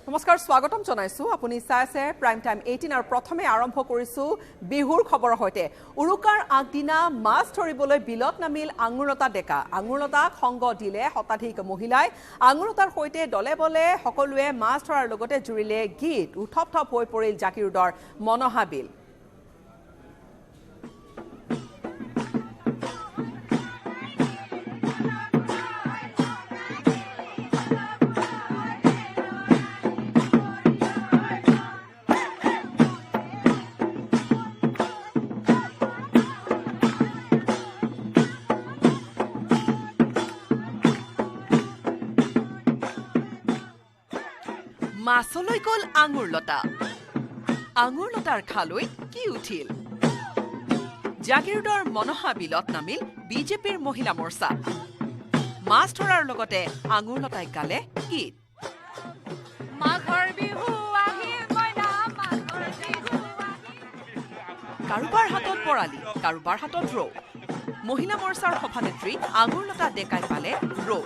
নমস্কাৰ স্বাগতম জনাইছো আপুনি চাই আছে প্ৰাইম টাইম 18 আৰু প্ৰথমে আৰম্ভ কৰিছো বিহুৰ খবৰৰ সৈতে উৰুকাৰ আগদিনা মাছ ধৰিবলৈ বিলত নামিল আঙুৰলতা ডেকা আঙুৰলতাক সংগ দিলে শতাধিক মহিলাই আঙুৰলতাৰ সৈতে দলে বলে সকলোৱে মাছ ধৰাৰ লগতে জুৰিলে গীত উঠপ-থপ হৈ পৰিল জাকিৰোডৰ মনহাবিল মাছলৈ গ'ল আঙুৰলতা আঙুৰলতাৰ খালৈ কি উঠিল জাগিৰোডৰ মনহাবিলত নামিল বিজেপিৰ মহিলা মৰ্চা মাছ ধৰাৰ লগতে আঙুৰলতাই গালে গীত কাৰোবাৰ হাতত বৰালি কাৰোবাৰ হাতত ৰৌ মহিলা মৰ্চাৰ সভানেত্ৰী আঙুৰলতা ডেকাই পালে ৰৌ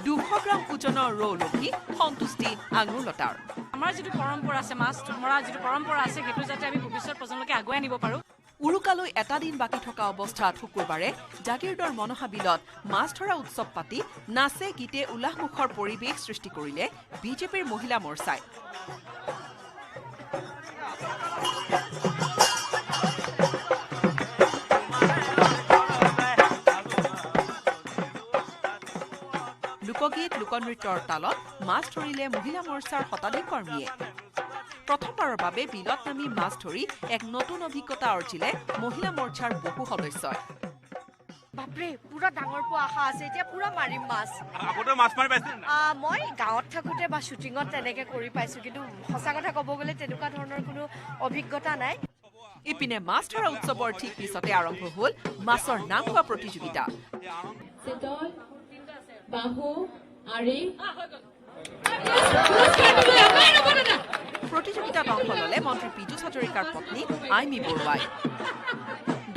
200 গ্ৰাম ওজনৰ ৰৌ লক্ষী সন্তুষ্টি আঙুৰলতাৰ আমাৰ যিটো পৰম্পৰা আছে মাছ ধৰা যিটো পৰম্পৰা আছে সেইটো যাতে আমি ভৱিষ্যত প্ৰজন্মলৈকে আগুৱাই নিব পাৰোঁ উৰুকালৈ এটা দিন বাকী থকা অৱস্থাত শুকুৰবাৰে জাগিৰোডৰ মনহাবিলত মাছ ধৰা উৎসৱ পাতি নাচে গীতে উল্লাসমুখৰ পৰিৱেশ সৃষ্টি কৰিলে বিজেপিৰ মহিলা মৰ্চাই লোকগীত লোকনৃত্যৰ তালত মাছ ধৰিলে মহিলা মৰ্চাৰ শতাধিক কৰ্মীয়ে প্ৰথমবাৰৰ বাবে বিলত নামি মাছ ধৰি এক নতুন অভিজ্ঞতা অৰ্জিলে মহিলা মৰ্চাৰ বহু সদস্যই বাপৰে পুৰা ডাঙৰ পোৱা আশা আছে এতিয়া পুৰা মাৰিম মাছ আগতে মাছ মাৰি পাইছিল মই গাঁৱত থাকোঁতে বা শ্বুটিঙত তেনেকৈ কৰি পাইছোঁ কিন্তু সঁচা কথা ক'ব গ'লে তেনেকুৱা ধৰণৰ কোনো অভিজ্ঞতা নাই ইপিনে মাছ ধৰা উৎসৱৰ ঠিক পিছতে আৰম্ভ হ'ল মাছৰ নাম হোৱা প্ৰতিযোগিতা প্ৰতিযোগিতাত অংশ ল'লে মন্ত্ৰী পীযুষ হাজৰিকাৰ পত্নী আইমী বৰুৱাই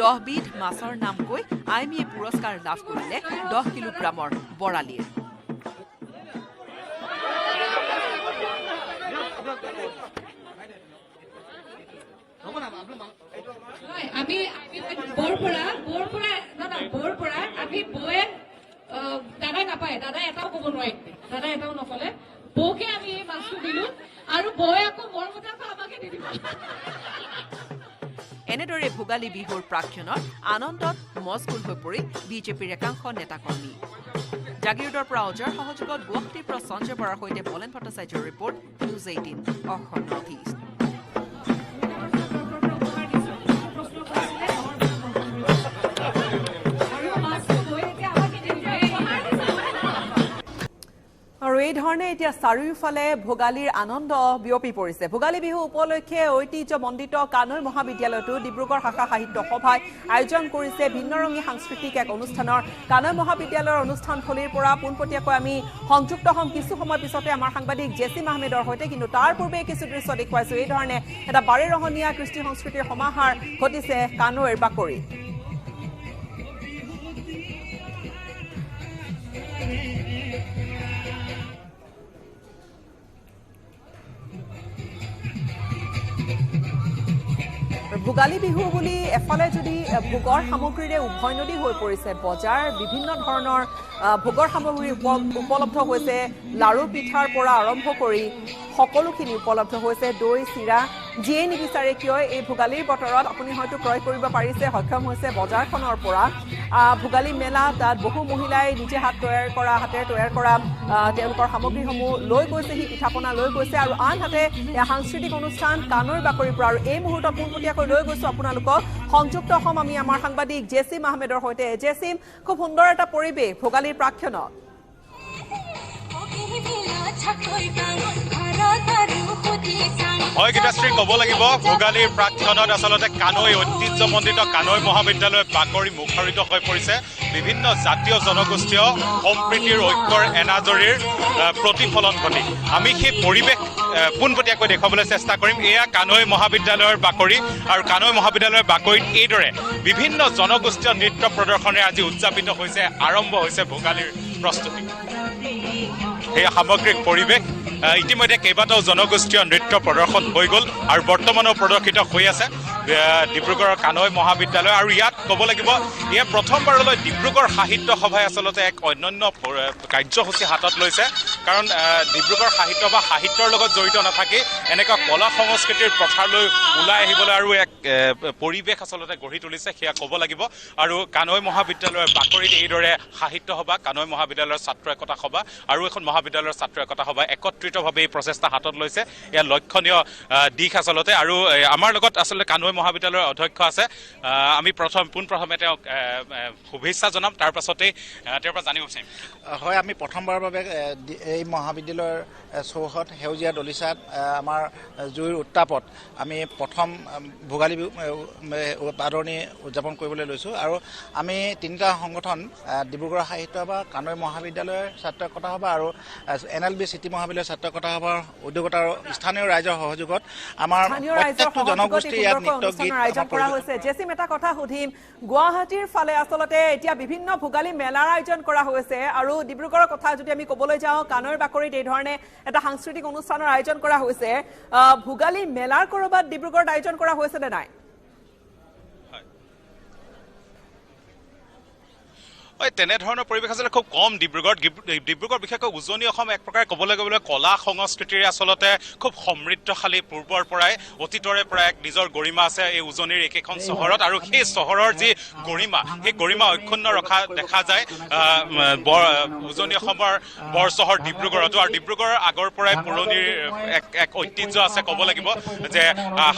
10 বিধ মাছৰ নাম কৈ আইমীয়ে পুৰস্কাৰ লাভ কৰিলে 10 কিলোগ্ৰামৰ বৰালিৰ আমি বৰপৰা আমি বৌয়ে দাদাই নাপায় দাদাই এটাও ক'ব নোৱাৰে দাদাই এটাও নকলে বৌকে আমি এই মাছটো দিলো আৰু বৌয়ে আকৌ বৰ মতাটো আমাকে দি দিব এনেদৰে ভোগালী বিহুৰ প্ৰাক্ষণত আনন্দত মজগুল হৈ পৰিল বিজেপিৰ একাংশ নেতাকৰ্মী জাগিৰোডৰ পৰা অজয়ৰ সহযোগত গুৱাহাটীৰ পৰা সঞ্জয় বৰাৰ সৈতে বলেন ভট্টাচাৰ্যৰ report news 18 Assam north east আৰু এই ধৰণে এতিয়া চাৰিওফালে ভোগালীৰ আনন্দ বিয়পি পৰিছে ভোগালী বিহু উপলক্ষে ঐতিহ্যমণ্ডিত কানৈ মহাবিদ্যালয়তো ডিব্ৰুগড় শাখা সাহিত্য সভাই আয়োজন কৰিছে ভিন্নৰঙী সাংস্কৃতিক এক অনুষ্ঠানৰ কানৈ মহাবিদ্যালয়ৰ অনুষ্ঠানথলীৰ পৰা পোনপটীয়াকৈ আমি সংযুক্ত হ'ম কিছু সময় পিছতে আমাৰ সাংবাদিক জেচিম আহমেদৰ সৈতে কিন্তু তাৰ পূৰ্বে কিছু দৃশ্য দেখুৱাইছো এই ধৰণে এটা বাৰেৰহণীয়া কৃষ্টি সংস্কৃতিৰ সমাহাৰ ঘটিছে কানৈৰ বাকৰিত ভোগালী বিহু বুলি এফালে যদি ভোগৰ সামগ্ৰীৰে উভৈনদী হৈ পৰিছে বজাৰ বিভিন্ন ধৰণৰ ভোগৰ সামগ্ৰী উপলব্ধ হৈছে লাড়ু পিঠাৰ পৰা আৰম্ভ কৰি সকলোখিনি উপলব্ধ হৈছে দৈ চিৰা যিয়ে নিবিচাৰে কিয় এই ভোগালীৰ বতৰত আপুনি হয়তো ক্ৰয় কৰিব পাৰিছে সক্ষম হৈছে বজাৰখনৰ পৰা ভোগালী মেলা তাত বহু মহিলাই নিজে হাতেৰে তৈয়াৰ কৰা তেওঁলোকৰ সামগ্ৰীসমূহ লৈ গৈছে সি পিঠাপনা লৈ গৈছে আৰু আনহাতে সাংস্কৃতিক অনুষ্ঠান কানৈৰ বাকৰিৰ পৰা আৰু এই মুহূৰ্তত পোনপটীয়াকৈ লৈ গৈছো আপোনালোকক সংযুক্ত হ'ম আমি আমাৰ সাংবাদিক জেচিম আহমেদৰ সৈতে জেচিম খুব সুন্দৰ এটা পৰিৱেশ ভোগালীৰ প্ৰাক্ষণত হয় গীতাশ্ৰী ক'ব লাগিব ভোগালীৰ প্ৰাক্ষণত আচলতে কানৈ ঐতিহ্যমণ্ডিত কানৈ মহাবিদ্যালয় বাকৰি মুখৰিত হৈ পৰিছে বিভিন্ন জাতীয় জনগোষ্ঠীয় সম্প্ৰীতিৰ ঐক্যৰ এনাজৰীৰ প্ৰতিফলন ঘটি আমি সেই পৰিৱেশ পোনপটীয়াকৈ দেখুৱাবলৈ চেষ্টা কৰিম এয়া কানৈ মহাবিদ্যালয়ৰ বাকৰি আৰু কানৈ মহাবিদ্যালয়ৰ বাকৰিত এইদৰে বিভিন্ন জনগোষ্ঠীয় নৃত্য প্ৰদৰ্শনেৰে আজি উদযাপিত হৈছে আৰম্ভ হৈছে ভোগালীৰ প্ৰস্তুতি এই সামগ্ৰিক পৰিৱেশ ইতিমধ্যে কেইবাটাও জনগোষ্ঠীয় নৃত্য প্ৰদৰ্শন হৈ গ'ল আৰু বৰ্তমানো প্ৰদৰ্শিত হৈ আছে ডিব্ৰুগড়ৰ কানৈ মহাবিদ্যালয়। আৰু ইয়াত ক'ব লাগিব ইয়াত প্ৰথমবাৰলৈ ডিব্ৰুগড় সাহিত্য সভাই আচলতে এক অন্যান্য কাৰ্যসূচী হাতত লৈছে। কাৰণ ডিব্ৰুগড় সাহিত্য বা সাহিত্যৰ লগত জড়িত নাথাকি এনেকুৱা কলা সংস্কৃতিৰ প্ৰচাৰলৈ ওলাই আহিবলৈ আৰু এক পৰিৱেশ আচলতে গঢ়ি তুলিছে সেয়া ক'ব লাগিব। আৰু কানৈ মহাবিদ্যালয়ৰ বাকৰিত এইদৰে সাহিত্য সভা, কানৈ মহাবিদ্যালয়ৰ ছাত্ৰ একতা সভা আৰু এখন মহাবিদ্যালয়ৰ ছাত্ৰ একতা সভা একত্ৰিতভাৱে এই প্ৰচেষ্টা হাতত লৈছে। এয়া লক্ষণীয় দিশ আচলতে। আৰু আমাৰ লগত আচলতে কানৈ মহাবিদ্যালয়ৰ অধ্যক্ষ আছে। আমি পোনপ্ৰথমে তেওঁক শুভেচ্ছা জনাম, তাৰ পাছতেই তেওঁৰ পৰা জানিব বিচাৰিম। হয়, আমি প্ৰথমবাৰৰ বাবে এই মহাবিদ্যালয়ৰ চৌহদ সেউজীয়া দলিচাত আমাৰ জুইৰ উত্তাপত আমি প্ৰথম ভোগালী আদৰণি উদযাপন কৰিবলৈ লৈছোঁ। আৰু আমি তিনিটা সংগঠন ডিব্ৰুগড় সাহিত্য সভা, কানৈ মহাবিদ্যালয়ৰ ছাত্ৰ একতা সভা আৰু NLB চিটি মহাবিদ্যালয়ৰ ছাত্ৰ একতা সভাৰ উদ্যোগত আৰু স্থানীয় ৰাইজৰ সহযোগত আমাৰ প্ৰত্যেকটো জনগোষ্ঠী ইয়াত নৃত্য গীত আয়োজন কৰা হৈছে। জেচিম, এটা কথা সুধিম, গুৱাহাটীৰ ফালে আচলতে এতিয়া বিভিন্ন ভোগালী মেলাৰ আয়োজন কৰা হৈছে আৰু ডিব্ৰুগড়ৰ কথা যদি আমি ক'বলৈ যাওঁ, কানৈৰ বাকৰিত এই ধৰণে এটা সাংস্কৃতিক অনুষ্ঠানৰ আয়োজন কৰা হৈছে। ভোগালী মেলাৰ ক'ৰবাত ডিব্ৰুগড়ত আয়োজন কৰা হৈছে নে নাই? হয়, তেনেধৰণৰ পৰিৱেশ আচলতে খুব কম ডিব্ৰুগড় বিশেষকৈ উজনি অসম এক প্ৰকাৰে ক'বলৈ গ'লে কলা সংস্কৃতিৰে আচলতে খুব সমৃদ্ধশালী পূৰ্বৰ পৰাই অতীতৰে পৰা এক নিজৰ গৰিমা আছে এই উজনিৰ একেখন চহৰত। আৰু সেই চহৰৰ যি গৰিমা, সেই গৰিমা অক্ষুণ্ণ ৰখা দেখা যায় উজনি অসমৰ বৰ চহৰ ডিব্ৰুগড়তো। আৰু ডিব্ৰুগড়ৰ আগৰ পৰাই পুৰণিৰ এক ঐতিহ্য আছে ক'ব লাগিব যে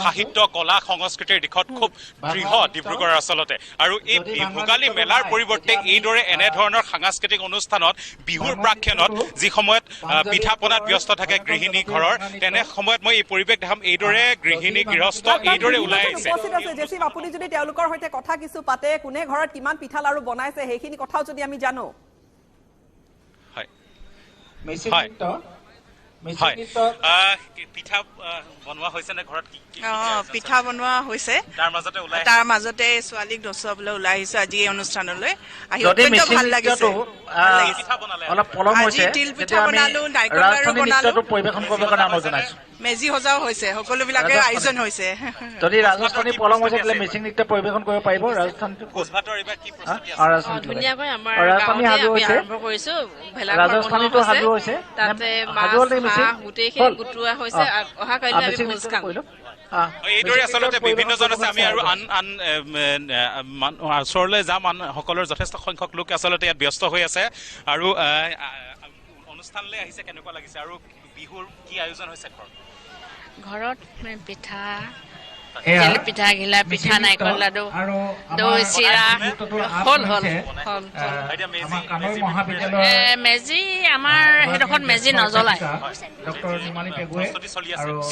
সাহিত্য কলা সংস্কৃতিৰ দিশত খুব দৃঢ় ডিব্ৰুগড় আচলতে। আৰু এই ভোগালী মেলাৰ পৰিৱৰ্তে এইদৰে এনেধৰণৰ সাংস্কৃতিক অনুষ্ঠানত বিহুৰ প্ৰাক্ষণত যি সময়ত পিঠা পনাত ব্যস্ত থাকে গৃহিণী ঘৰৰ, তেনে সময়ত মই এই পৰিৱেশ দেখাম এইদৰে গৃহিণী গৃহস্থ এইদৰে ওলাই আহিছে। জেচিম, আপুনি যদি তেওঁলোকৰ সৈতে কথা কিছু পাতে, কোনে ঘৰত কিমান পিঠা লাৰু বনাইছে সেইখিনি কথাও যদি আমি জানো। হয়, পিঠা বনোৱা হৈছে নে ঘৰত? পিঠা বনোৱা হৈছে, তাৰ মাজতে ছোৱালীক নচুৱাবলৈ ওলাই আহিছো আজি এই অনুষ্ঠানলৈ আহি অত্যন্ত ভাল লাগিছে। আজি তিল পিঠা বনালো, নাৰিকল লাৰু বনালো, মেজি সজাও হৈছে, সকলোবিলাকে আয়োজন হৈছে। যদি ৰাজস্থানী পলম হৈছে তেতিয়াহ'লে মিচিং নৃত্য পৰিৱেশন কৰিব পাৰিব। ধুনীয়াকৈ আমাৰ গাঁৱতে আমি আৰম্ভ কৰিছো। ৰাজস্থানীটো সাজু হৈছে, তাতে মাছ গোটেইখিনি গোটোৱা হৈছে। অহা কাইলৈ আমি ভোজ খাম। এইদৰে আচলতে বিভিন্নজন আছে। আমি আৰু আন ওচৰলৈ যাম। সকলৰ যথেষ্ট সংখ্যক লোক আচলতে ইয়াত ব্যস্ত হৈ আছে আৰু অনুষ্ঠানলৈ আহিছে। কেনেকুৱা লাগিছে আৰু বিহুৰ কি আয়োজন হৈছে ঘৰত? পিঠা, তেল পিঠা, ঘিলা পিঠা, নাৰিকল লাডু, দৈ চিৰা মেজি আমাৰ সেইডোখৰত মেজি নজ্বলায়,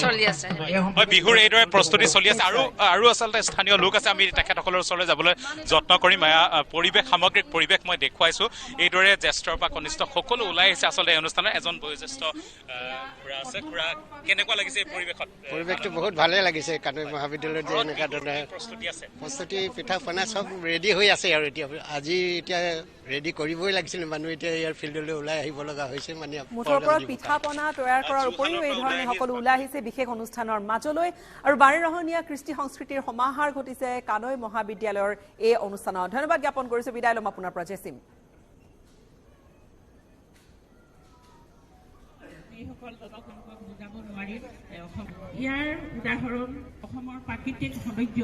চলি আছে। বিহুৰ এইদৰে প্ৰস্তুতি চলি আছে। আৰু আচলতে স্থানীয় লোক আছে, আমি তেখেতসকলৰ ওচৰলৈ যাবলৈ যত্ন কৰিম। পৰিৱেশ সামগ্ৰিক পৰিৱেশ মই দেখুৱাইছো। এইদৰে জ্যেষ্ঠৰ পৰা কনিষ্ঠ সকলো ওলাই আহিছে আচলতে এই অনুষ্ঠানত। এজন বয়োজ্যেষ্ঠ খুৰা আছে। খুৰা, কেনেকুৱা লাগিছে এই পৰিৱেশত? পৰিৱেশটো বহুত ভালে লাগিছে। কানৈ মহাবিদ্যালয়ত যে এনেকুৱা ধৰণে প্ৰস্তুতি পিঠা পনা চব ৰেডি হৈ আছে। আৰু এতিয়া ৰেডি কৰিবই লাগিছিল। মানুহ এতিয়া ইয়াৰ ফিল্ডলৈ ওলাই আহিব লগা হৈছে। মানে মুঠৰ ওপৰত পিঠা পনা তৈয়াৰ কৰাৰ উপৰিও এই ধৰণে সকলো ওলাই আহিছে বিশেষ অনুষ্ঠানৰ মাজলৈ। আৰু বাৰেৰহণীয়া কৃষ্টি সংস্কৃতিৰ সমাহাৰ ঘটিছে কানৈ মহাবিদ্যালয়ৰ এই অনুষ্ঠানত। ধন্যবাদ জ্ঞাপন কৰিছো। বিদায় ল'ম আপোনাৰ পৰা জেচিম। ইয়াৰ উদাহৰণ অসমৰ প্ৰাকৃতিক সৌন্দৰ্য,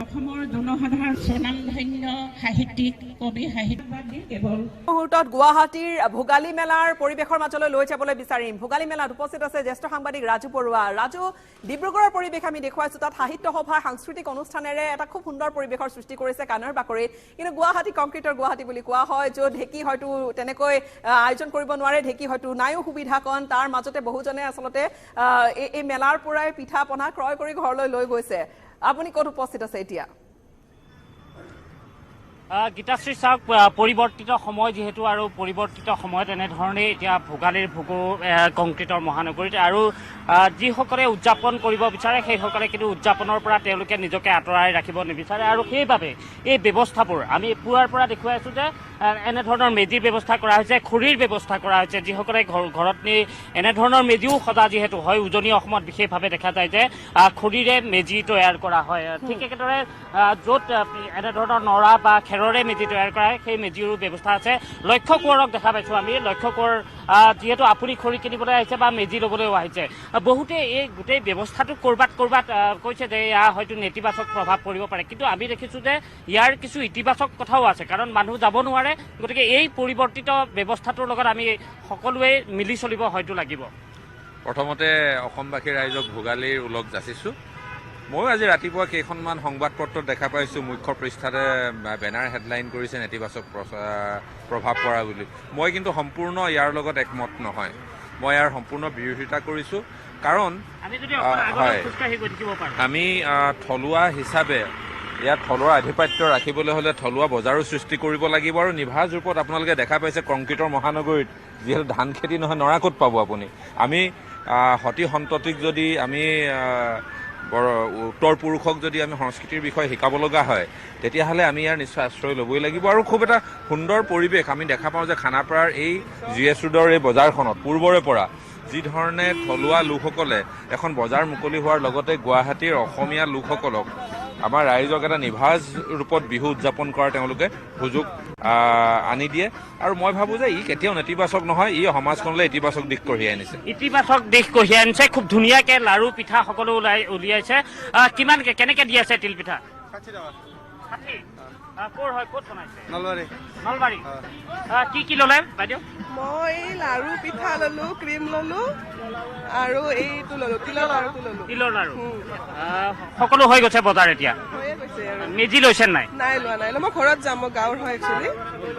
অসমৰ জনসাধাৰণ স্বনামধন্য সাহিত্যিক কবি সাহিত্যবাদী কেৱল মুহূৰ্তত গুৱাহাটীৰ ভোগালী মেলাৰ পৰিৱেশৰ মাজলৈ লৈ যাবলৈ বিচাৰিম। ভোগালী মেলাত উপস্থিত আছে জ্যেষ্ঠ সাংবাদিক ৰাজু বৰুৱা। ৰাজু, ডিব্ৰুগড়ৰ পৰিৱেশ আমি দেখুৱাইছো। তাত সাহিত্য সভাৰ সাংস্কৃতিক অনুষ্ঠানেৰে এটা খুব সুন্দৰ পৰিৱেশৰ সৃষ্টি কৰিছে কানৈৰ বাকৰিত। কিন্তু গুৱাহাটী কংক্ৰিটৰ গুৱাহাটী বুলি কোৱা হয়, য'ত ঢেঁকী হয়তো তেনেকৈ আয়োজন কৰিব নোৱাৰে, ঢেঁকী হয়তো নাইও সুবিধাকণ। তাৰ মাজতে বহুজনে আচলতে এই মেলাৰ পৰাই পিঠা পনা ক্ৰয় কৰি ঘৰলৈ লৈ গৈছে। আপুনি ক'ত উপস্থিত আছে এতিয়া? গীতাশ্ৰী চাওক, পৰিৱৰ্তিত সময় যিহেতু আৰু পৰিৱৰ্তিত সময়ত এনেধৰণে এতিয়া ভোগালীৰ ভোগো কংক্ৰিটৰ মহানগৰীত। আৰু যিসকলে উদযাপন কৰিব বিচাৰে সেইসকলে কিন্তু উদযাপনৰ পৰা তেওঁলোকে নিজকে আঁতৰাই ৰাখিব নিবিচাৰে। আৰু সেইবাবে এই ব্যৱস্থাবোৰ আমি পুৱাৰ পৰা দেখুৱাই আছো যে এনেধৰণৰ মেজিৰ ব্যৱস্থা কৰা হৈছে, খৰিৰ ব্যৱস্থা কৰা হৈছে, যিসকলে ঘৰত নি এনেধৰণৰ মেজিও সজা যিহেতু হয়। উজনি অসমত বিশেষভাৱে দেখা যায় যে খৰিৰে মেজি তৈয়াৰ কৰা হয়। ঠিক একেদৰে য'ত এনেধৰণৰ নৰা বা খেৰৰে মেজি তৈয়াৰ কৰা হয় সেই মেজিৰো ব্যৱস্থা আছে। লক্ষ্য কোঁৱৰক দেখা পাইছোঁ আমি। লক্ষ্য কোঁৱৰ যিহেতু আপুনি খৰি কিনিবলৈ আহিছে বা মেজি ল'বলৈও আহিছে, বহুতে এই গোটেই ব্যৱস্থাটো ক'ৰবাত কৈছে যে ইয়াৰ হয়তো নেতিবাচক প্ৰভাৱ পৰিব পাৰে, কিন্তু আমি দেখিছোঁ যে ইয়াৰ কিছু ইতিবাচক কথাও আছে, কাৰণ মানুহ যাব নোৱাৰে। গতিকে এই পৰিৱৰ্তিত ব্যৱস্থাটোৰ লগত আমি সকলোৱে মিলি চলিব হয়তো লাগিব। প্ৰথমতে অসমবাসী ৰাইজক ভোগালীৰ ওলগ যাচিছোঁ। ময়ো আজি ৰাতিপুৱা কেইখনমান সংবাদ পত্ৰত দেখা পাইছোঁ মুখ্য পৃষ্ঠাতে বেনাৰ হেডলাইন কৰিছে নেতিবাচক প্ৰভাৱ পৰা বুলি। মই কিন্তু সম্পূৰ্ণ ইয়াৰ লগত একমত নহয়। মই ইয়াৰ সম্পূৰ্ণ বিৰোধিতা কৰিছোঁ, কাৰণ আমি থলুৱা হিচাপে ইয়াত থলুৱা আধিপত্য ৰাখিবলৈ হ'লে থলুৱা বজাৰো সৃষ্টি কৰিব লাগিব। আৰু নিভাঁজ ৰূপত আপোনালোকে দেখা পাইছে কংক্ৰিটৰ মহানগৰীত যিহেতু ধান খেতি নহয়, নৰা ক'ত পাব আপুনি? আমি সতি সন্ততিক যদি আমি উত্তৰ পুৰুষক যদি আমি সংস্কৃতিৰ বিষয়ে শিকাব লগা হয়, তেতিয়াহ'লে আমি ইয়াৰ নিশ্চয় আশ্ৰয় ল'বই লাগিব। আৰু খুব এটা সুন্দৰ পৰিৱেশ আমি দেখা পাওঁ যে খানাপাৰাৰ এই GS ৰোডৰ এই বজাৰখনত পূৰ্বৰে পৰা যি ধৰণে থলুৱা লোকসকলে এখন বজাৰ মুকলি হোৱাৰ লগতে গুৱাহাটীৰ অসমীয়া লোকসকলক আমাৰ ৰাইজক এটা নিভাঁজ ৰূপত বিহু উদযাপন কৰাৰ তেওঁলোকে সুযোগ আনি দিয়ে। আৰু মই ভাবোঁ যে ই কেতিয়াও নেতিবাচক নহয়, ই সমাজখনলৈ ইতিবাচক দিশ কঢ়িয়াই আনিছে। ইতিবাচক দিশ কঢ়িয়াই আনিছে। খুব ধুনীয়াকৈ লাৰু পিঠা সকলো উলিয়াইছে। কিমানকৈ কেনেকৈ দি আছে তিল পিঠা? 60 টকা। 60? ক'ৰ হয়, ক'ত বনাইছে? নলবাৰী। নলবাৰী। কি ল'লে বাইদেউ? মই লাৰু পিঠা ল'লো, ক্ৰীম ল'লো আৰু এইটো ল'লো, তিলৰ লাৰুটো ল'লো। তিলৰ লাৰু সকলো হৈ গৈছে বজাৰ এতিয়া? হৈয়ে গৈছে আৰু। মেজি লৈছে নাই? নাই লোৱা, মই ঘৰত যাম। মই গাঁৱৰ হয় একচুৱেলি।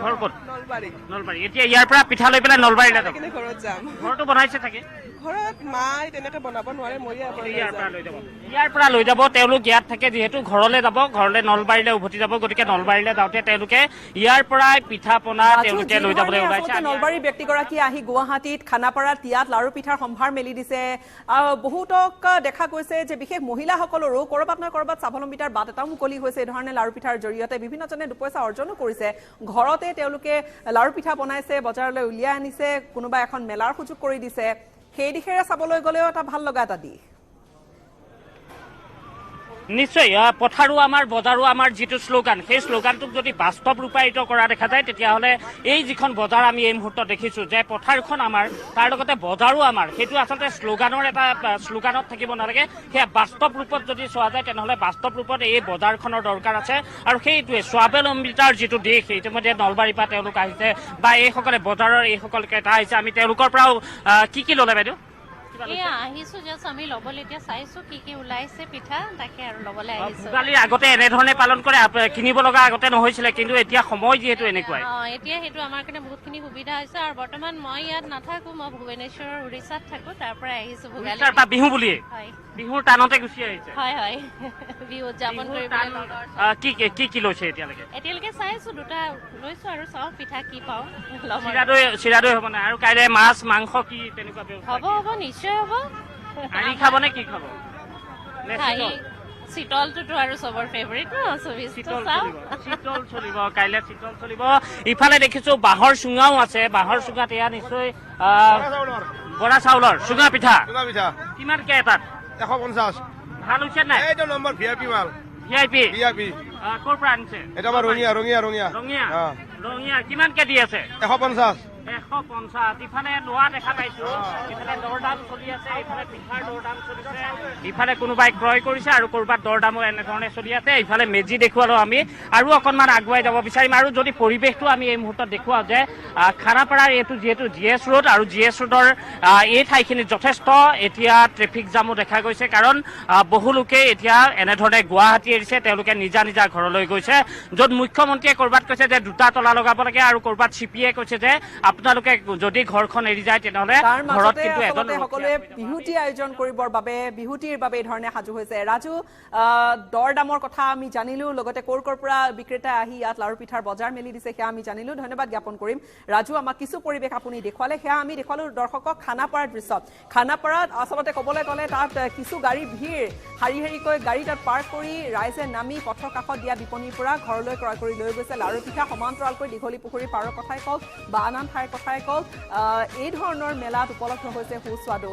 ঘৰ ক'ত? নলবাৰী। নলবাৰী। এতিয়া ইয়াৰ পৰা পিঠা লৈ পেলাই নলবাৰীলৈ যাব? ঘৰত যাম। ঘৰটো বনাইছে চাগে? ঘৰত মাই তেনেকে বনাব নোৱাৰে, মই ইয়াৰ পৰা লৈ যাব। তেওঁলোক ইয়াত থাকে যিহেতু ঘৰলৈ যাব, ঘৰলৈ নলবাৰীলৈ উভতি যাব। গতিকে নলবাৰীলৈ যাওঁতে তেওঁলোকে ইয়াৰ পৰাই পিঠা পনা তেওঁলোকে লৈ যাবলৈ ওলাইছে। নলবাৰীৰ ব্যক্তিগৰাকী আহি গুৱাহাটীত খানাপাৰাত তিয়াত লাৰু পিঠাৰ সম্ভাৰ মেলি দিছে। বহুতক দেখা গৈছে যে বিশেষ মহিলাসকলৰো ক'ৰবাত নহয় ক'ৰবাত স্বাৱলম্বিতাৰ বাট এটাও মুকলি হৈছে। এই ধৰণে লাৰু পিঠাৰ জৰিয়তে বিভিন্নজনে দুপইচা অৰ্জনো কৰিছে। ঘৰতে তেওঁলোকে লাৰু পিঠা বনাইছে, বজাৰলৈ উলিয়াই আনিছে, কোনোবা এখন মেলাৰ সুযোগ কৰি দিছে। সেই দিশেৰে চাবলৈ গ'লেও এটা ভাল লগা এটা দিশ। নিশ্চয় পথাৰো আমাৰ বজাৰো আমাৰ যিটো শ্লোগান, সেই শ্লোগানটোক যদি বাস্তৱ ৰূপায়িত কৰা দেখা যায়, তেতিয়াহ'লে এই যিখন বজাৰ আমি এই মুহূৰ্তত দেখিছোঁ যে পথাৰখন আমাৰ, তাৰ লগতে বজাৰো আমাৰ, সেইটো আচলতে শ্লোগানৰ এটা শ্লোগানত থাকিব নালাগে। সেয়া বাস্তৱ ৰূপত যদি চোৱা যায় তেনেহ'লে বাস্তৱ ৰূপত এই বজাৰখনৰ দৰকাৰ আছে। আৰু সেইটোৱে স্বাৱলম্বিতাৰ যিটো দিশ, ইতিমধ্যে নলবাৰীৰ পৰা তেওঁলোক আহিছে বা এইসকলে বজাৰৰ এইসকল ক্ৰেতা আহিছে। আমি তেওঁলোকৰ পৰাও কি ল'লে বাইদেউ? আহিছো জাষ্ট আমি ল'বলৈ এতিয়া চাইছো কি ওলাইছে পিঠা, তাকে আৰু ল'বলৈ আহিছো। ভোগালী আগতে এনেধৰণে পালন কৰে, কিনিব লগা আগতে নহৈছিলে, কিন্তু এতিয়া সময় যিহেতু এনেকুৱাই এতিয়া সেইটো আমাৰ কাৰণে বহুতখিনি সুবিধা হৈছে। আৰু বৰ্তমান মই ইয়াত নাথাকো, মই ভুৱনেশ্বৰ উৰিষ্যাত থাকো, তাৰ পৰা আহিছো ভোগালী বিহু বুলিয়ে। বিহুৰ টানতে গুচি আহিছে? হয় বিহু উদযাপন কৰিবলৈ। কি লৈছে এতিয়ালৈকে? চাইছো, দুটা লৈছো আৰু চাওঁ পিঠা কি পাওঁ। চিৰা দৈ হ'ব নাই? আৰু কাইলৈ মাছ মাংস কি তেনেকুৱা হ'ব নিশ্চয় হ'ব। আনি খাব নে কি খাব? চিতলটোতো আৰু চবৰ ফেভৰিট ন, চিতল চলিব, কাইলৈ চিতল চলিব। ইফালে দেখিছো বাঁহৰ চুঙাও আছে। বাঁহৰ চুঙাত এয়া নিশ্চয় বৰা চাউলৰ চুঙা পিঠা। কিমানকে এটাত? 150। ভাল হৈছে নাই? এইটো নম্বৰ VIP মাল। VIP ক'ৰ পৰা আনিছে? এটা আমাৰ ৰঙিয়া। কিমানকে দি আছে? 150। 150। ইফালে লোৱা দেখা পাইছো, ইফালে দৰদাম চলি আছে, ইফালে পিঠাৰ দৰদাম চলিছে, ইফালে কোনোবাই ক্ৰয় কৰিছে আৰু ক'ৰবাত দৰদামো এনেধৰণে চলি আছে। ইফালে মেজি দেখুৱালো আমি, আৰু অকণমান আগুৱাই যাব বিচাৰিম। আৰু যদি পৰিৱেশটো আমি এই মুহূৰ্তত দেখুৱাওঁ যে খানাপাৰাৰ এইটো যিহেতু GS ৰোড, আৰু GS ৰোডৰ এই ঠাইখিনিত যথেষ্ট এতিয়া ট্ৰেফিক জামো দেখা গৈছে, কাৰণ বহু লোকে এতিয়া এনেধৰণে গুৱাহাটী এৰিছে, তেওঁলোকে নিজা ঘৰলৈ গৈছে। য'ত মুখ্যমন্ত্ৰীয়ে ক'ৰবাত কৈছে যে 2টা তলা লগাব লাগে, আৰু ক'ৰবাত CPয়ে কৈছে যে আপোনালোকে তেওঁলোকে যদি ঘৰখন এৰি যায় তেনেহ'লে ঘৰত কিন্তু এজন সকলোৱে বিহুতি আয়োজন কৰিবৰ বাবে বিহুতিৰ বাবে এই ধৰণে সাজু হৈছে ৰাজু দৰ দামৰ কথা আমি জানিলো লগতে ক'ৰ পৰা বিক্ৰেতা আহি ইয়াত লাৰু পিঠাৰ বজাৰ মেলি দিছে সেয়া আমি জানিলো ধন্যবাদ জ্ঞাপন কৰিম ৰাজু আমাক কিছু পৰিৱেশ আপুনি দেখুৱালে সেয়া আমি দেখুৱালো দৰ্শকক খানাপাৰাৰ দৃশ্য খানাপাৰাত আচলতে ক'বলৈ গ'লে তাত কিছু গাড়ী ভিৰ শাৰী শাৰীকৈ গাড়ী তাত পাৰ্ক কৰি ৰাইজে নামি পথৰ কাষত দিয়া বিপণীৰ পৰা ঘৰলৈ ক্ৰয় কৰি লৈ গৈছে লাৰু পিঠা সমান্তৰালকৈ দীঘলী পুখুৰী পাৰৰ কথাই কওক বা আন ঠাইৰ কথাই কওক এই ধৰণৰ মেলাত উপলব্ধ হৈছে সুস্বাদু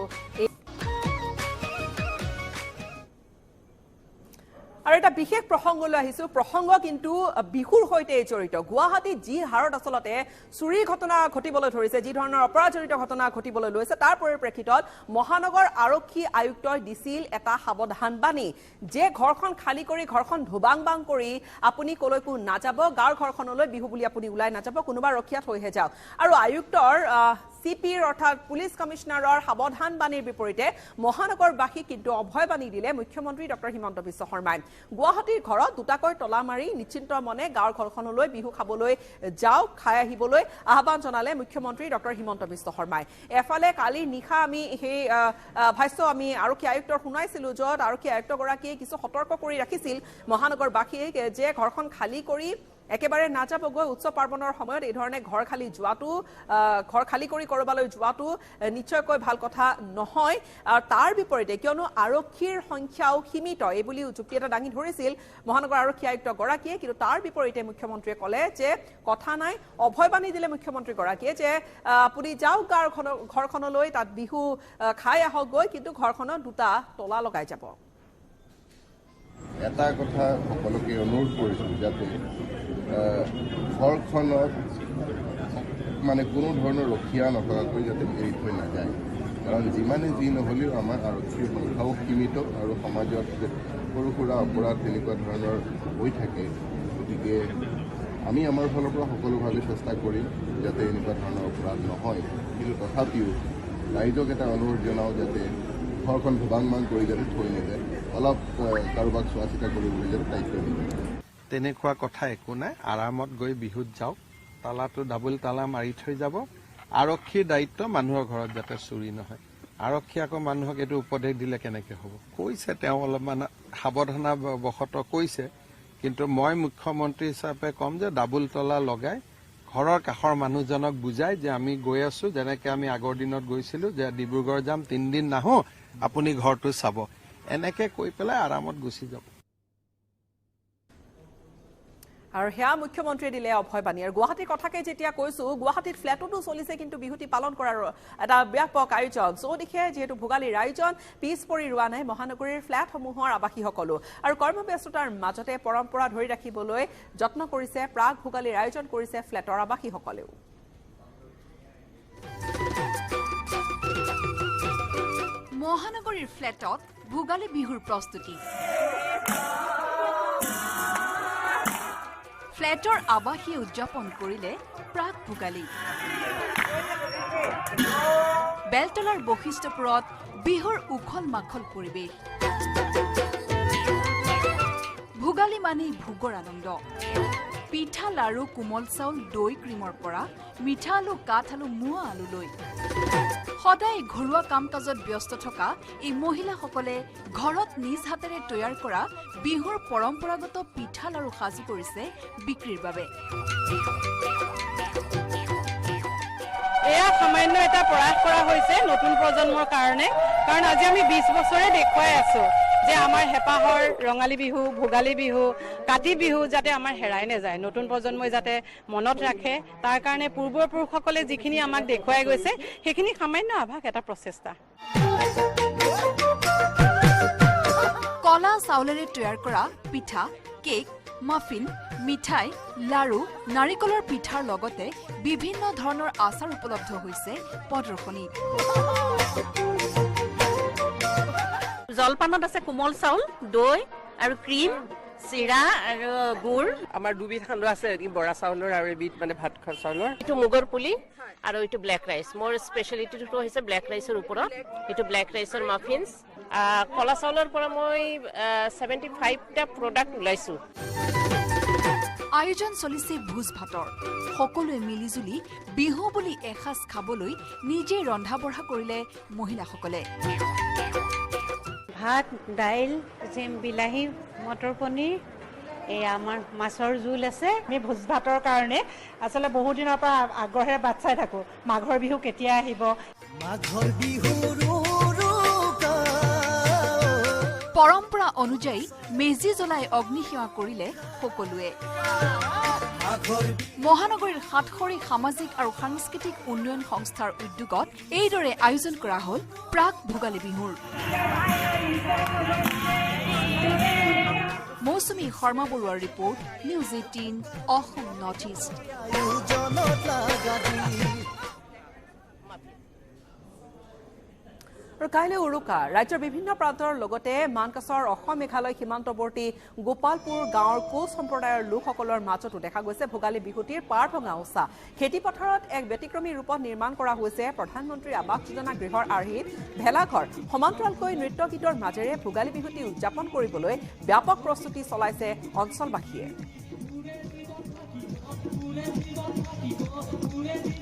আৰু এটা বিশেষ প্ৰসংগলৈ আহিছো প্ৰসংগ কিন্তু বিহুৰ সৈতে জড়িত গুৱাহাটীত যি হাৰত আচলতে চুৰি ঘটনা ঘটিবলৈ ধৰিছে যি ধৰণৰ অপৰাধজনিত ঘটনা ঘটিবলৈ লৈছে তাৰ পৰিপ্ৰেক্ষিতত মহানগৰ আৰক্ষী আয়ুক্তই দিছিল এটা সাৱধানবাণী যে ঘৰখন খালী কৰি ঘৰখন ধুবাং কৰি আপুনি কলৈকো নাযাব গাঁৱৰ ঘৰখনলৈ বিহু বুলি আপুনি ওলাই নাযাব কোনোবা ৰখিয়াত হৈহে যাওক আৰু আয়ুক্তৰ সিপিৰ অৰ্থাৎ পুলিচ কমিশনাৰৰ সাৱধানবাণীৰ বিপৰীতে মহানগৰবাসী কিন্তু অভয়বাণী দিলে মুখ্যমন্ত্ৰী ডক্টৰ হিমন্ত বিশ্ব শৰ্মাই গুৱাহাটীৰ ঘৰত দুটাকৈ তলা মাৰি নিশ্চিন্ত মনে গাঁৱৰ ঘৰখনলৈ বিহু খাবলৈ যাওক খাই আহিবলৈ আহ্বান জনালে মুখ্যমন্ত্ৰী ডক্টৰ হিমন্ত বিশ্ব শৰ্মাই এফালে কালি নিশা আমি সেই ভাষ্য আমি আৰক্ষী আয়ুক্তৰ শুনাইছিলো য'ত আৰক্ষী আয়ুক্তগৰাকীয়ে কিছু সতৰ্ক কৰি ৰাখিছিল মহানগৰবাসীক যে ঘৰখন খালী কৰি একেবাৰে নাযাবগৈ উৎসৱ পাৰ্বণৰ সময়ত এই ধৰণে ঘৰ খালী কৰি কৰবালৈ যোৱাটো নিশ্চয়কৈ ভাল কথা নহয় আৰু তাৰ বিপৰীতে কিয়নো আৰক্ষীৰ সংখ্যাও সীমিত এই বুলি যুক্তি এটা দাঙি ধৰিছিল মহানগৰ আৰক্ষী আয়ুক্ত গৰাকীয়ে কিন্তু তাৰ বিপৰীতে মুখ্যমন্ত্ৰীয়ে ক'লে যে কথা নাই অভয়বাণী দিলে মুখ্যমন্ত্ৰী গৰাকীয়ে যে আপুনি যাওক ঘৰখনলৈ তাত বিহু খাই আহকগৈ কিন্তু ঘৰখনত দুটা তলা লগাই যাব এটা কথা সকলোকে অনুৰোধ কৰিছোঁ যাতে ঘৰখনত মানে কোনো ধৰণৰ ৰখীয়া নথকাকৈ যাতে এৰি থৈ নাযায় কাৰণ যিমানে যি নহ'লেও আমাৰ আৰক্ষীৰ সংখ্যাও সীমিত আৰু সমাজত সৰু সুৰা অপৰাধ তেনেকুৱা ধৰণৰ হৈ থাকে গতিকে আমি আমাৰ ফালৰ পৰা সকলোভাৱে চেষ্টা কৰিম যাতে এনেকুৱা ধৰণৰ অপৰাধ নহয় কিন্তু তথাপিও ৰাইজক এটা অনুৰোধ জনাওঁ যাতে ঘৰখন ধুবাং কৰি যাতে থৈ নাযায় অলপ কাৰোবাক চোৱা চিতা কৰিবলৈ যাতে দায়িত্ব দিয়ে তেনেকুৱা কথা একো নাই আৰামত গৈ বিহুত যাওক তালাটো ডাবল তালা মাৰি থৈ যাব আৰক্ষীৰ দায়িত্ব মানুহৰ ঘৰত যাতে চুৰি নহয় আৰক্ষী আকৌ মানুহক এইটো উপদেশ দিলে কেনেকৈ হ'ব কৈছে তেওঁ অলপমান সাৱধানতাবশতঃ কৈছে কিন্তু মই মুখ্যমন্ত্ৰী হিচাপে ক'ম যে ডাবল তলা লগাই ঘৰৰ কাষৰ মানুহজনক বুজাই যে আমি গৈ আছো যেনেকৈ আমি আগৰ দিনত গৈছিলোঁ যে ডিব্ৰুগড় যাম 3 দিন নাহোঁ আপুনি ঘৰটো চাব এনেকৈ কৈ পেলাই আৰামত গুচি যাব আৰু সেয়া মুখ্যমন্ত্ৰীয়ে দিলে অভয়বাণী আৰু গুৱাহাটীৰ কথাকে যেতিয়া কৈছো গুৱাহাটীত ফ্লেটতো চলিছে কিন্তু বিহুতি পালন কৰাৰ এটা ব্যাপক আয়োজন চৌদিশে যিহেতু ভোগালীৰ আয়োজন পিছ পৰি ৰোৱা নাই মহানগৰীৰ ফ্লেটসমূহৰ আৱাসীসকলো আৰু কৰ্মব্যস্ততাৰ মাজতে পৰম্পৰা ধৰি ৰাখিবলৈ যত্ন কৰিছে প্ৰাক ভোগালীৰ আয়োজন কৰিছে ফ্লেটৰ আৱাসীসকলেও মহানগৰীৰ ফ্লেটত ভোগালী বিহুৰ প্ৰস্তুতি ফ্লেটৰ আৱাসীয়ে উদযাপন কৰিলে প্ৰাক ভোগালী বেলতলাৰ বশিষ্ঠপুৰত বিহুৰ উখল মাখল পৰিৱেশ ভোগালী মানেই ভোগৰ আনন্দ পিঠা লাৰু কোমল চাউল দৈ ক্ৰীমৰ পৰা মিঠা আলু কাঠ আলু মুৱা আলুলৈ সদায় ঘৰুৱা কাম কাজত ব্যস্ত থকা এই মহিলাসকলে ঘৰত নিজ হাতেৰে তৈয়াৰ কৰা বিহুৰ পৰম্পৰাগত পিঠা লাৰু সাজু কৰিছে বিক্ৰীৰ বাবে এয়া সামান্য এটা প্ৰয়াস কৰা হৈছে নতুন প্ৰজন্মৰ কাৰণে কাৰণ আজি আমি 20 বছৰে দেখুৱাই আছো যে আমাৰ হেপাহৰ ৰঙালী বিহু ভোগালী বিহু কাতি বিহু যাতে আমাৰ হেৰাই নাযায় নতুন প্ৰজন্মই যাতে মনত ৰাখে তাৰ কাৰণে পূৰ্বপুৰুষসকলে যিখিনি আমাক দেখুৱাই গৈছে সেইখিনি সামান্য আভাস এটা প্ৰচেষ্টা কলা চাউলেৰে তৈয়াৰ কৰা পিঠা কেক মাফিন মিঠাই লাৰু নাৰিকলৰ পিঠাৰ লগতে বিভিন্ন ধৰণৰ আচাৰ উপলব্ধ হৈছে প্ৰদৰ্শনীত জলপানত আছে কোমল চাউল দৈ আৰু ক্ৰীম চিৰা আৰু গুড় আমাৰ দুবিধ সান্দহ আছে বৰা চাউলৰ আৰু এবিধ মানে ভাত খোৱা চাউলৰ এইটো মুগৰ পুলি আৰু এইটো ব্লেক ৰাইচ মোৰ স্পেশালিটিটো হৈছে ব্লেক ৰাইচৰ ওপৰত এইটো ব্লেক ৰাইচৰ মাফিনছ কলা চাউলৰ পৰা মই 75টা প্ৰডাক্ট ওলাইছো আয়োজন চলিছে ভোজ ভাতৰ সকলোৱে মিলিজুলি বিহু বুলি এসাঁজ খাবলৈ নিজে ৰন্ধা বঢ়া কৰিলে মহিলাসকলে ভাত দাইল বিলাহী মটৰ পনীৰ এই আমাৰ মাছৰ জোল আছে আমি ভোজ ভাতৰ কাৰণে আচলতে বহু দিনৰ পৰা আগ্ৰহেৰে বাট চাই থাকো মাঘৰ বিহু কেতিয়া আহিব মাঘৰ বিহুৰ পৰম্পৰা অনুযায়ী মেজি জ্বলাই অগ্নিসেৱা কৰিলে সকলোৱে মহানগৰীৰ সাতসৰী সামাজিক আৰু সাংস্কৃতিক উন্নয়ন সংস্থাৰ উদ্যোগত এইদৰে আয়োজন কৰা হ'ল প্ৰাক ভোগালী বিহুৰ মৌচুমী শৰ্মা বৰুৱাৰ report news 18 Assam north east আৰু কাইলৈ উৰুকা ৰাজ্যৰ বিভিন্ন প্ৰান্তৰ লগতে মানকাছৰ অসম মেঘালয় সীমান্তৱৰ্তী গোপালপুৰ গাঁৱৰ কোচ সম্প্ৰদায়ৰ লোকসকলৰ মাজতো দেখা গৈছে ভোগালী বিহুটিৰ পাৰ ভঙা উৎসাহ খেতিপথাৰত এক ব্যতিক্ৰমী ৰূপত নিৰ্মাণ কৰা হৈছে প্ৰধানমন্ত্ৰী আৱাস যোজনা গৃহৰ আৰ্হিত ভেলাঘৰ সমান্তৰালকৈ নৃত্য গীতৰ মাজেৰে ভোগালী বিহুটি উদযাপন কৰিবলৈ ব্যাপক প্ৰস্তুতি চলাইছে অঞ্চলবাসীয়ে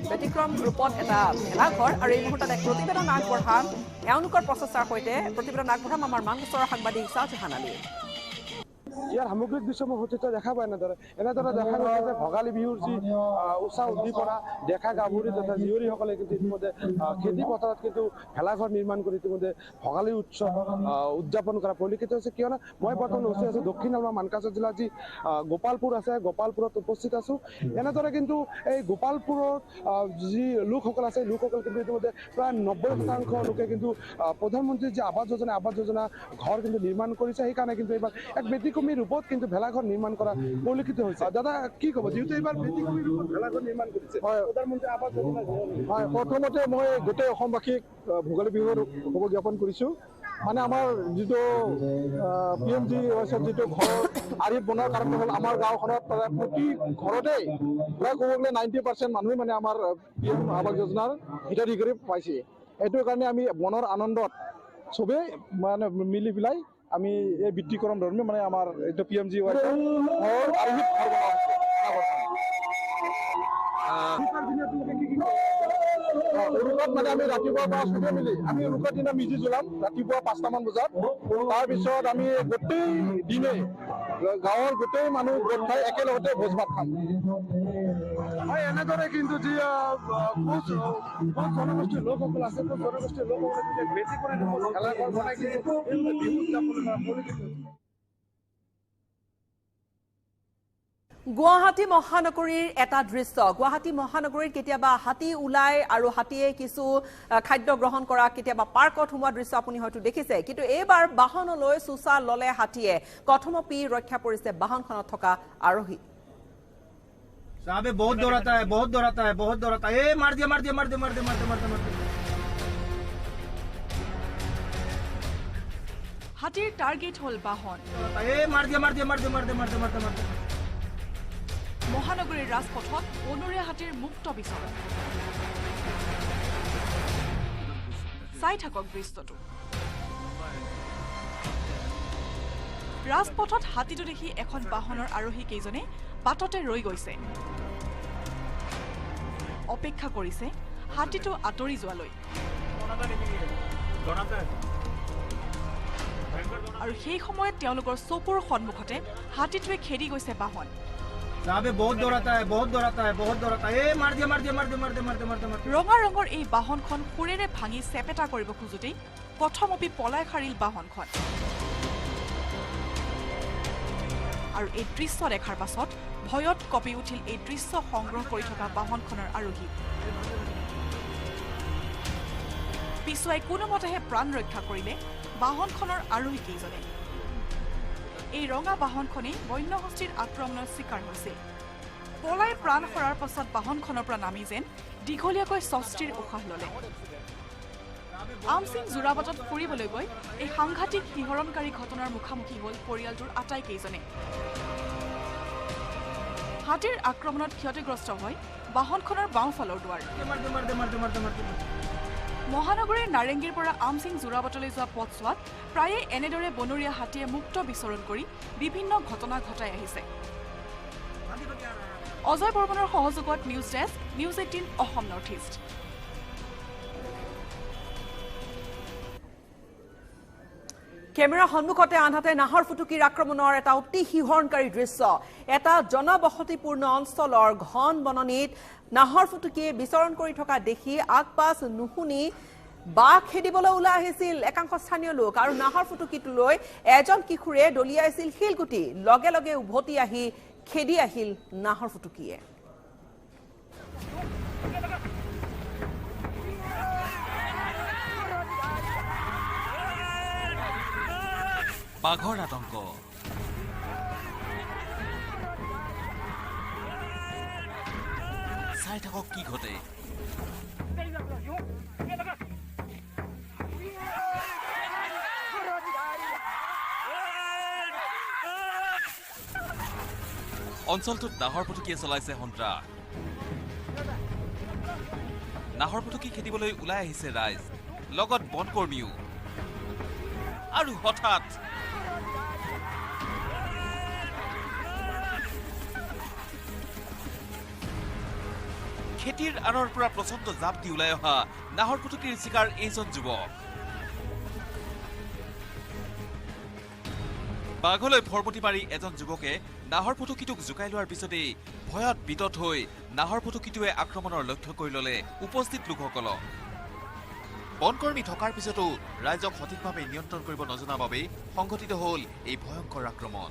ব্যতিক্ৰম ৰূপত এটা ভেলাঘৰ আৰু এই মুহূৰ্তত এক প্ৰতিবেদন আগবঢ়াম এওঁলোকৰ প্ৰচেষ্টাৰ সৈতে প্ৰতিবেদন আগবঢ়াম আমাৰ মানকাছৰ সাংবাদিক শ্বাহজাহান আলীয়ে ইয়াৰ সামগ্ৰিক দৃশ্য মই সতীৰ্থ দেখা পাই এনেদৰে দেখা গৈছে যে ভোগালী বিহুৰ যি উৎসাহ উদ্দীপনা ডেকা গাভৰু তথা জীয়ৰীসকলে কিন্তু ইতিমধ্যে খেতি পথাৰত কিন্তু ভেলাঘৰ নিৰ্মাণ কৰি ইতিমধ্যে ভোগালী উৎসৱ উদযাপন কৰা পৰিলক্ষিত হৈছে কিয়নো মই বৰ্তমান উপস্থিত আছো দক্ষিণ আমাৰ মানকাছৰ জিলাৰ যি গোপালপুৰ আছে গোপালপুৰত উপস্থিত আছো এনেদৰে কিন্তু এই গোপালপুৰত যি লোকসকল আছে লোকসকল কিন্তু ইতিমধ্যে প্ৰায় 90% লোকে কিন্তু প্ৰধানমন্ত্ৰীৰ যি আৱাস যোজনা ঘৰ কিন্তু নিৰ্মাণ কৰিছে সেইকাৰণে কিন্তু এইবাৰ এক ব্যতিক্ৰমী ৰূপত কিন্তু ভেলাঘৰ নিৰ্মাণ কৰা পৰিলক্ষিত হৈছে দাদা কি ক'ব যিহেতু এইবাৰ ব্যতিক্ৰমী ৰূপত ভেলাঘৰ নিৰ্মাণ কৰিছে প্ৰধানমন্ত্ৰী আৱাস যোজনা হয় প্ৰথমতে মই গোটেই অসমবাসীক ভোগালী বিহুৰ শুভ জ্ঞাপন কৰিছোঁ মানে আমাৰ যিটো PMGY যিটো ঘৰ আৰ্হিত বনোৱাৰ কাৰণ হ'ল আমাৰ গাঁওখনত প্ৰতি ঘৰতেই প্ৰায় ক'ব গ'লে 90% মানুহে মানে আমাৰ PM আৱাস যোজনাৰ হিতাধিকাৰী পাইছে এইটোৰ কাৰণে আমি মনৰ আনন্দত চবেই মানে মিলি পেলাই আমি এই বৃত্তিকৰণ ধৰ্মে মানে আমাৰ এইটো PMGY ঘৰ আৰ্হিত ঘৰ বনোৱা হৈছে উৰুকাত মানে আমি ৰাতিপুৱাৰ পৰা চবে মিলি আমি উৰুকাৰ দিনা মেজি জ্বলাম ৰাতিপুৱা 5টামান বজাত তাৰপিছত আমি গোটেই দিনে গাঁৱৰ গোটেই মানুহ গোট খাই একেলগতে ভোজ ভাত খাম এনেদৰে কিন্তু যি কোচ জনগোষ্ঠীৰ লোকসকল আছে কোচ জনগোষ্ঠীৰ লোকসকলে বেছি কৰি ভেলাঘৰ বনাই কিন্তু বিহু উদযাপন কৰা পৰিলক্ষিত গুৱাহাটী মহানগৰীৰ এটা দৃশ্য গুৱাহাটী মহানগৰীত কেতিয়াবা হাতী ওলাই আৰু হাতীয়ে কিছু খাদ্য গ্ৰহণ কৰা কেতিয়াবা পাৰ্কত সোমোৱা দৃশ্য আপুনি হয়তো দেখিছে কিন্তু এইবাৰ বাহনলৈ চুচা ললে হাতীয়ে কথমপি ৰক্ষা পৰিছে বাহনখনত থকা আৰোহী साहब बहुत दौड़ाता है ए मार दिया হাতীৰ টাৰ্গেট হ'ল বাহন ए मार दिया মহানগৰীৰ ৰাজপথত বনৰীয়া হাতীৰ মুক্ত বিচৰণ চাই থাকক দৃশ্যটো ৰাজপথত হাতীটো দেখি এখন বাহনৰ আৰোহী কেইজনে বাটতে ৰৈ গৈছে অপেক্ষা কৰিছে হাতীটো আঁতৰি যোৱালৈ আৰু সেই সময়ত তেওঁলোকৰ চকুৰ সন্মুখতে হাতীটোৱে খেদি গৈছে বাহন साहब बहुत दौड़ाता है ए मार दिया ৰঙা ৰঙৰ এই বাহনখন সুৰেৰে ভাঙি চেপেটা কৰিব খোজোতেই প্ৰথমপি পলাই সাৰিল বাহনখন আৰু এই দৃশ্য দেখাৰ পাছত ভয়ত কঁপি উঠিল এই দৃশ্য সংগ্ৰহ কৰি থকা বাহনখনৰ আৰোহী পিছুৱাই কোনোমতেহে প্ৰাণ ৰক্ষা কৰিলে বাহনখনৰ আৰোহী কেইজনে এই ৰঙা বাহনখনেই বন্যহস্তীৰ আক্ৰমণৰ চিকাৰ হৈছিল পলাই প্ৰাণ সৰাৰ পাছত বাহনখনৰ পৰা নামি যেন দীঘলীয়াকৈ স্বস্তিৰ উশাহ ল'লে আমচিং যোৰাবাটত ফুৰিবলৈ গৈ এই সাংঘাতিক শিহৰণকাৰী ঘটনাৰ মুখামুখি হ'ল পৰিয়ালটোৰ আটাইকেইজনে হাতীৰ আক্ৰমণত ক্ষতিগ্ৰস্ত হয় বাহনখনৰ বাওঁফালৰ দুৱাৰ মহানগৰীৰ নাৰেংগীৰ পৰা আমচিং যোৰাবাটলৈ যোৱা পথছোৱাত প্ৰায়ে এনেদৰে বনৰীয়া হাতীয়ে মুক্ত বিচৰণ কৰি বিভিন্ন ঘটনা ঘটাই আহিছে অজয় বৰ্মনৰ সহযোগত news desk, news 18 Assam north east. Camera সন্মুখতে আনহাতে নাহৰ ফুটুকিৰ আক্ৰমণৰ এটা অতি শিহৰণকাৰী দৃশ্য। এটা জনবসতিপূৰ্ণ অঞ্চলৰ ঘন বননিত নাহৰ ফুটুকিয়ে বিচৰণ কৰি থকা দেখি আগপাছ নুশুনি বাঘ খেদিবলৈ ওলাই আহিছিল একাংশ স্থানীয় লোক আৰু নাহৰ ফুটুকিটোলৈ এজন কিশোৰে দলিয়াইছিল শিলগুটি। লগে লগে উভতি আহি খেদি আহিল নাহৰ ফুটুকিয়ে। বাঘৰ আতংক। চাই থাকক কি ঘটে। অঞ্চলটোত নাহৰ ফুটুকিয়ে চলাইছে সন্ত্ৰাস। নাহৰ ফুটুকি খেদিবলৈ ওলাই আহিছে ৰাইজ, লগত বনকৰ্মীও। আৰু হঠাৎ খেতিৰ আঁৰৰ পৰা প্ৰচণ্ড জাপ দি ওলাই অহা নাহৰ ফুটুকিৰ চিকাৰ এইজন যুৱক। বাঘলৈ ফৰমতি মাৰি এজন যুৱকে নাহৰ ফুটুকিটোক জোকাই লোৱাৰ পিছতেই ভয়ত বিতত হৈ নাহৰ ফুটুকিটোৱে আক্ৰমণৰ লক্ষ্য কৰি ল'লে উপস্থিত লোকসকলক। বনকৰ্মী থকাৰ পিছতো ৰাইজক সঠিকভাৱে নিয়ন্ত্ৰণ কৰিব নজনা বাবেই সংঘটিত হ'ল এই ভয়ংকৰ আক্ৰমণ।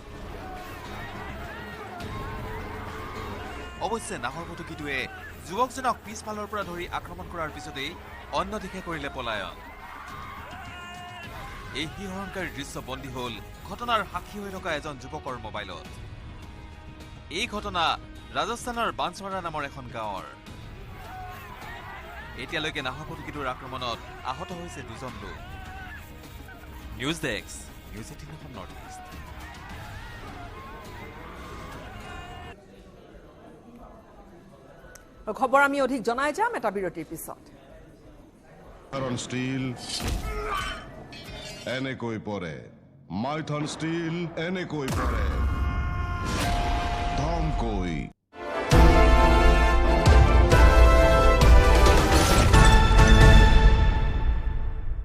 অৱশ্যে নাহৰ ফুটুকিটোৱে যুৱকজনক পিছফালৰ পৰা ধৰি আক্ৰমণ কৰাৰ পিছতেই অন্য দিশে কৰিলে পলায়ন। এই শিহৰণকাৰী দৃশ্য বন্দী হ'ল ঘটনাৰ সাক্ষী হৈ থকা এজন যুৱকৰ মোবাইলত। এই ঘটনা ৰাজস্থানৰ বাঞ্চৱাৰা নামৰ এখন গাঁৱৰ। এতিয়ালৈকে নাহৰ ফুটুকিটোৰ আক্ৰমণত আহত হৈছে 2জন লোক। News desk, news 18 Assam north east. খবৰ আমি অধিক জনাই যাম এটা বিৰতিৰ পিছত। ষ্টীল এনেকৈ পৰে, মাইথন ষ্টীল এনেকৈ পৰে, ধমকৈ।